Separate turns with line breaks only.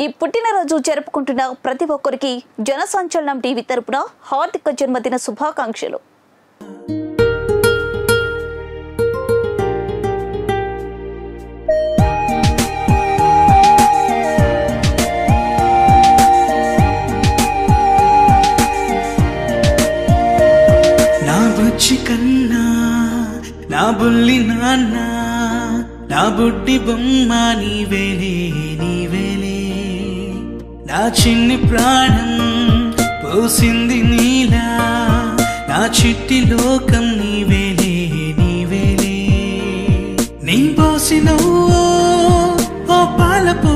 ఈ పుట్టినరోజు జరుపుకుంటున్న ప్రతి ఒక్కరికి జన సంచలనం టీవీ తరపున హార్దిక జన్మదిన శుభాకాంక్షలు.
నా బుచ్చి కన్నా నా బుల్లి నాన్న నా బుడ్డి బొమ్మ నీవేలే నీవేలే నా చిన్ని ప్రాణం పోసింది నీలా నా చిట్టి లోకం నీవేలే నీవేలే నీ పోసిన ఓ పాలపో